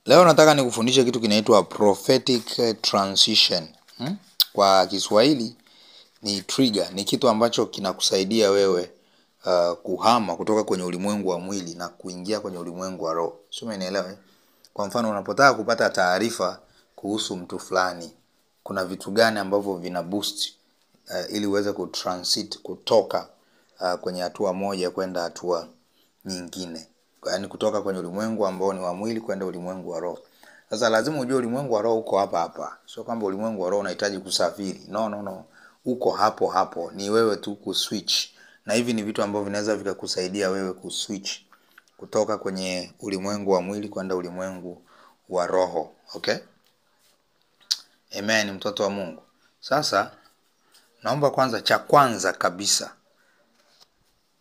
Leo nataka nikufundishe kitu kinaitwa prophetic transition. Kwa Kiswahili ni trigger, ni kitu ambacho kinakusaidia wewe kuhama kutoka kwenye ulimwengu wa mwili na kuingia kwenye ulimwengu wa roho. Sio, umeelewa? Kwa mfano, unapotaka kupata taarifa kuhusu mtu fulani, kuna vitu gani ambavyo vina boost ili uweze kutransit kutoka kwenye hatua moja kwenda hatua nyingine. Yaani kutoka kwenye ulimwengu ambao ni wa mwili kwenda ulimwengu wa roho. Sasa lazima ujue ulimwengu wa roho uko hapa hapa. Sio kwamba ulimwengu wa roho unahitaji kusafiri. No. Uko hapo hapo. Ni wewe tu kuswitch. Na hivi ni vitu ambavyo vinaweza vikakusaidia wewe kuswitch kutoka kwenye ulimwengu wa mwili kwenda ulimwengu wa roho. Okay? Amen, mtoto wa Mungu. Sasa naomba kwanza, cha kwanza kabisa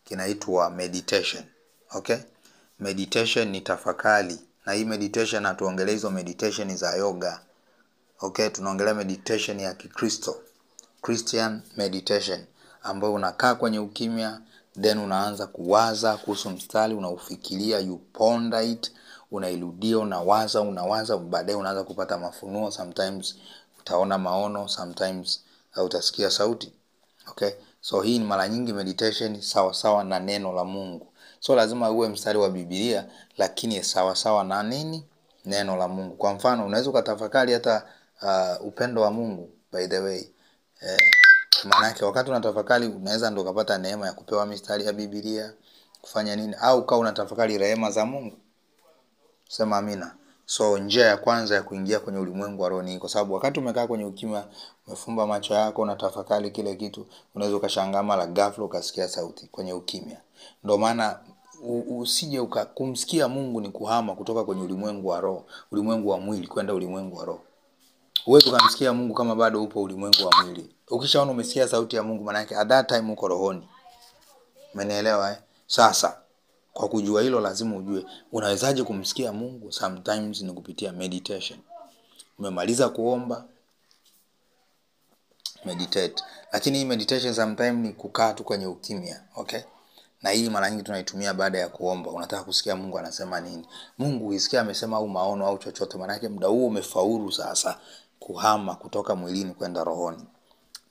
kinaitwa meditation. Okay? Meditation ni tafakari. Na hii meditation hatuongelea hizo meditation za yoga. Okay, tunaongelea meditation ya Kikristo. Christian meditation, ambayo unakaa kwenye ukimya, then unaanza kuwaza kuhusu mstari, unaufikiria, you ponder it, unairudia, unawaza, baadaye unaanza kupata mafunuo. Sometimes utaona maono, sometimes utasikia sauti. Okay? So hii ni mara nyingi meditation sawa na neno la Mungu. So lazima uwe mstari wa Biblia, lakini sawa na nini? Neno la Mungu. Kwa mfano, unaweza ukatafakari hata upendo wa Mungu, by the way. Maana yake wakati unatafakari unaweza ndo kupata neema ya kupewa mistari ya Biblia, kufanya nini, au kama unatafakari rehema za Mungu. Sema amina. So njia ya kwanza ya kuingia kwenye ulimwengu wa roho ni kwa sababu wakati umekaa kwenye ukimya, umefumba macho yako, unatafakari kile kitu, unaweza ukashangaa mara ghafla ukasikia sauti kwenye ukimya. Ndio maana usije kumsikia Mungu ni kuhama kutoka kwenye ulimwengu wa roho, ulimwengu wa mwili kwenda ulimwengu wa roho. Huwezi kumsikia Mungu kama bado upo ulimwengu wa mwili. Ukishaona umesikia sauti ya Mungu, maana yake at that time uko rohoni. Umenielewa? Sasa kwa kujua hilo lazima ujue unawezaje kumsikia Mungu. Sometimes ni kupitia meditation. Umemaliza kuomba, meditate. Lakini hii meditation sometimes ni kukaa tu kwenye ukimya. Okay? Na hii mara nyingi tunaitumia baada ya kuomba. Unataka kusikia Mungu anasema nini. Mungu usikia amesema au maono au chochote, maana yake muda huo umefaulu sasa kuhama kutoka mwilini kwenda rohoni.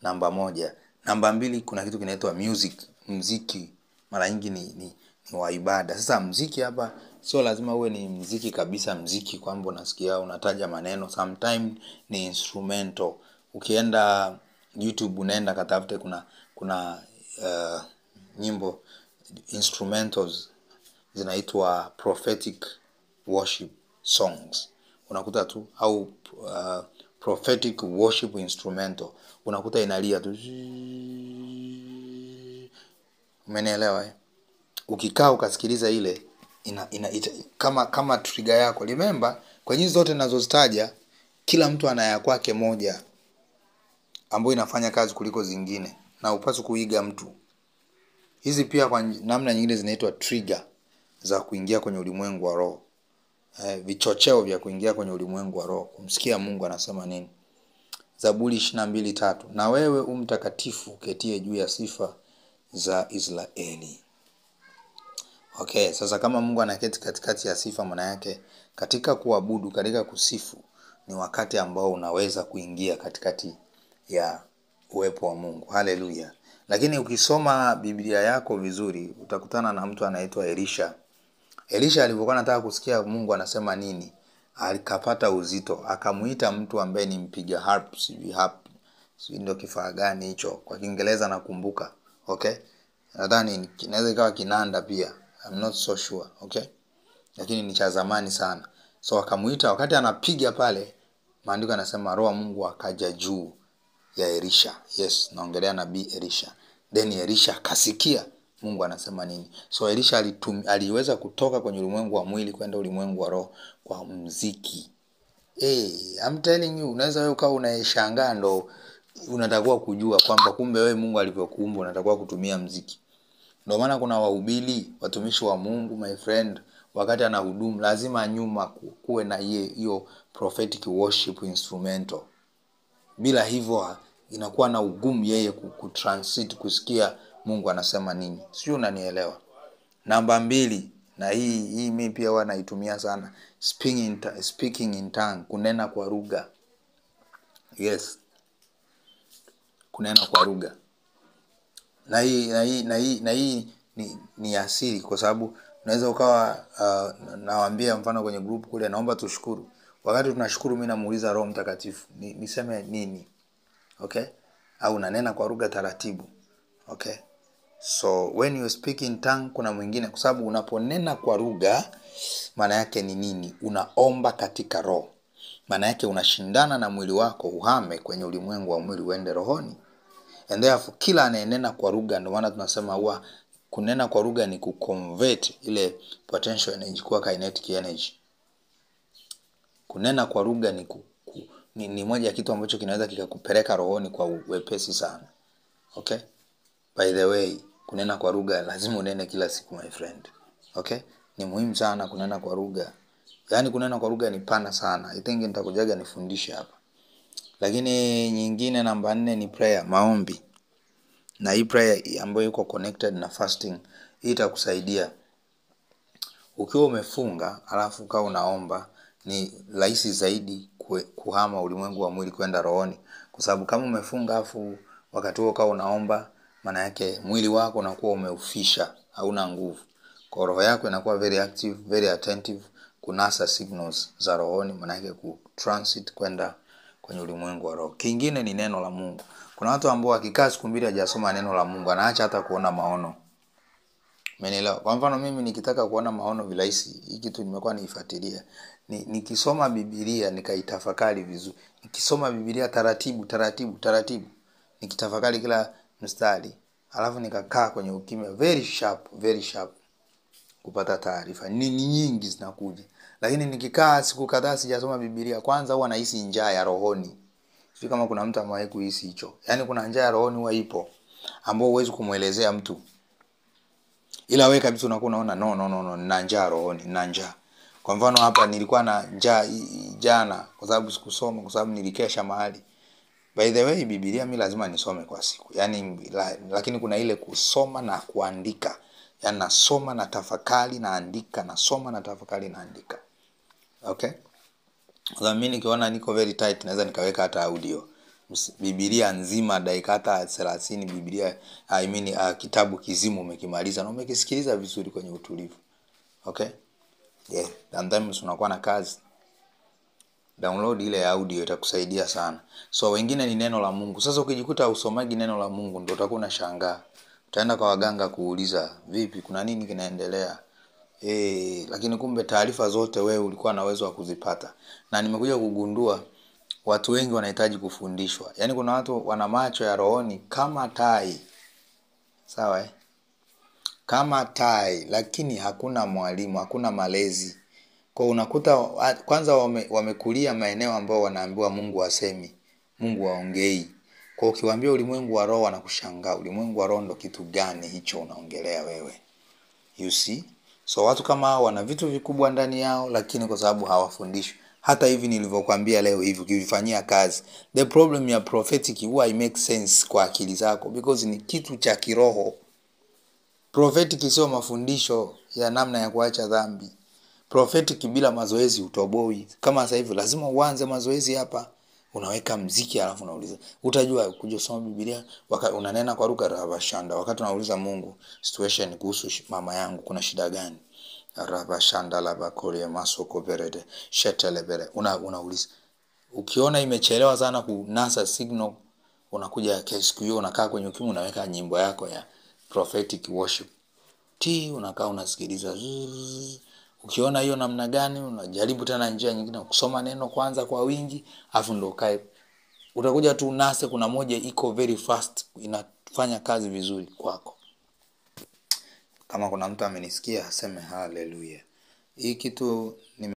Namba 1. Namba 2, kuna kitu kinaitwa music. Muziki mara nyingi ni wa ibada. Sasa muziki hapa sio lazima uwe ni muziki kabisa, muziki kwamba unasikia unataja maneno. Sometimes ni instrumental. Ukienda YouTube unaenda katafute, kuna nyimbo instrumentals zinaitwa prophetic worship songs. Unakuta tu, au prophetic worship instrumental, unakuta inalia tu. Umenielewa? Ukikaa ukasikiliza ile kama trigger yako. Remember, kwa hizo zote ninazozitaja, kila mtu ana ya kwake moja ambayo inafanya kazi kuliko zingine, na upaswa kuiga mtu. Hizi pia kwa namna nyingine zinaitwa trigger za kuingia kwenye ulimwengu wa roho. Vichocheo vya kuingia kwenye ulimwengu wa roho, kumsikia Mungu anasema nini. Zaburi 22:3, na wewe umtakatifu ketie juu ya sifa za Israeli. Okay, sasa kama Mungu anaketi katikati ya sifa, maana yake katika kuabudu, katika kusifu, ni wakati ambao unaweza kuingia katikati ya uwepo wa Mungu. Haleluya. Lakini ukisoma Biblia yako vizuri, utakutana na mtu anaitwa Elisha. Elisha alipokuwa anataka kusikia Mungu anasema nini, alikapata uzito, akamuita mtu ambaye ni mpiga harp, sijui ndio kifaa gani hicho kwa Kiingereza nakumbuka. Okay? Nadhani inaweza ikawa kinanda pia. I'm not so sure. Okay? Lakini ni cha zamani sana. So akamuita, wakati anapiga pale, maandiko yanasema roho Mungu akaja juu ya Elisha. Yes, naongelea nabii Elisha. Then Elisha akasikia Mungu anasema nini. So Elisha aliweza kutoka kwenye ulimwengu wa mwili kwenda ulimwengu wa roho kwa muziki. I'm telling you, unaweza wewe ukawa unashangaa, ndo unatakiwa kujua kwamba kumbe wewe Mungu alivyokuumba unatakiwa kutumia muziki. Ndio maana kuna wahubiri, watumishi wa Mungu, my friend, wakati anahudumu lazima nyuma kuwe na hiyo prophetic worship instrumental. Bila hivyo inakuwa na ugumu yeye kutransit kusikia Mungu anasema nini. Sio, unanielewa? Namba 2, Na hii mimi pia huwa naitumia sana, speaking in tongue, kunena kwa lugha. Yes. Kunena kwa lugha. Na hii ni asili, kwa sababu unaweza ukawa nawaambia mfano kwenye group kule, naomba tushukuru. Wakati tunashukuru mimi namuuliza Roho Mtakatifu niseme nini? Okay? Au nanena kwa lugha taratibu. Okay? So when you speak in tongue, kuna mwingine, kwa sababu unaponena kwa lugha maana yake ni nini? Unaomba katika roho. Maana yake unashindana na mwili wako uhame kwenye ulimwengu wa mwili uende rohoni. And therefore kila anayenena kwa lugha, ndio maana tunasema huwa kunena kwa lugha ni kuconvert ile potential energy kuwa kinetic energy. Kunena kwa lugha ni moja ya kitu ambacho kinaweza kikakupeleka rohoni kwa wepesi sana. Okay? By the way, kunena kwa lugha lazima unene kila siku my friend. Okay? Ni muhimu sana kunena kwa lugha. Yaani kunena kwa lugha ni pana sana. I think nitakujaga nifundishe hapa. Lakini nyingine namba 4 ni prayer, maombi. Na hii prayer ambayo iko connected na fasting, hii itakusaidia. Ukiwa umefunga alafu ukawa unaomba, ni rahisi zaidi kuhama ulimwengu wa mwili kwenda rohoni. Kwa sababu kama umefunga alafu wakati huo ukawa unaomba, maana yake mwili wako unakuwa umeufisha, hauna nguvu. Kwa roho yako inakuwa very active, very attentive, kunasa signals za rohoni, maana yake kutransit kwenda kwenye ulimwengu wa roho. Kingine ni neno la Mungu. Kuna watu ambao wakikaa siku 2 hajasoma neno la Mungu, anaacha hata kuona maono. Umeelewa? Kwa mfano mimi nikitaka kuona maono virahisi, hii kitu nimekuwa niifuatilia. Nikisoma Biblia nikaitafakari vizuri. Nikisoma Biblia taratibu. Nikitafakari kila mstari, alafu nikakaa kwenye ukimya, very sharp kupata taarifa. Ni nyingi zinakuja. Lakini nikikaa siku kadhaa sijasoma Biblia, kwanza huwa nahisi njaa ya rohoni. Sio kama kuna mtu amewahi kuhisi hicho. Yaani kuna njaa ya rohoni huwa ipo, ambao huwezi kumuelezea mtu. Ila wewe kabisa unakuwa unaona no, nina njaa rohoni, nina njaa. Kwa mfano hapa nilikuwa na njaa jana kwa sababu sikusoma, kwa sababu nilikesha mahali. By the way, Biblia mimi lazima nisome kwa siku. Yaani lakini kuna ile kusoma na kuandika. Yaani nasoma na tafakari naandika, nasoma na tafakari naandika. Okay? Kwa mimi nikiona niko very tight naweza nikaweka hata audio. Biblia nzima dakika hata 30, Biblia kitabu kizima umekimaliza na umekisikiliza vizuri kwenye utulivu. Okay? Yeah, sometimes unakuwa na kazi. Download ile audio itakusaidia sana. So wengine ni neno la Mungu. Sasa ukijikuta usomaji neno la Mungu ndio utakuwa unashangaa. Utaenda kwa waganga kuuliza, vipi kuna nini kinaendelea? Lakini kumbe taarifa zote wewe ulikuwa na uwezo wa kuzipata. Na nimekuja kugundua watu wengi wanahitaji kufundishwa. Yaani kuna watu wana macho ya rohoni kama tai. Sawa Kama tai, lakini hakuna mwalimu, hakuna malezi. Kwa unakuta kwanza wamekulia maeneo ambao wanaambiwa Mungu hasemi, Mungu haongei. Kwa ukiwaambia ulimwengu wa roho wanakushangaa. Ulimwengu wa roho ndo kitu gani hicho unaongelea wewe? You see? So watu kama hao wana vitu vikubwa ndani yao, lakini kwa sababu hawafundishwi. Hata hivi nilivyokuambia leo hivi ukivifanyia kazi, the problem ya prophetic huwa make sense kwa akili zako because ni kitu cha kiroho. Prophetic sio mafundisho ya namna ya kuacha dhambi. Prophetic bila mazoezi utoboi. Kama sasa hivi lazima uanze mazoezi hapa. Unaweka mziki alafu unauliza. Utajua kuja kusoma Biblia wakati unanena kwa lugha rabashanda. Wakati unauliza Mungu situation kuhusu mama yangu kuna shida gani? Rabashanda la bakole masoko berede shetelebere. Unauliza. Ukiona imechelewa sana kunasa signal, unakuja siku hiyo unakaa kwenye ukimya unaweka nyimbo yako ya prophetic worship. Unakaa unasikiliza. Ukiona hiyo namna gani, unajaribu tena njia nyingine kusoma neno kwanza kwa wingi, afu ndo kae. Utakuja tu unase kuna moja iko very fast, inafanya kazi vizuri kwako. Kama kuna mtu amenisikia aseme haleluya. Hii kitu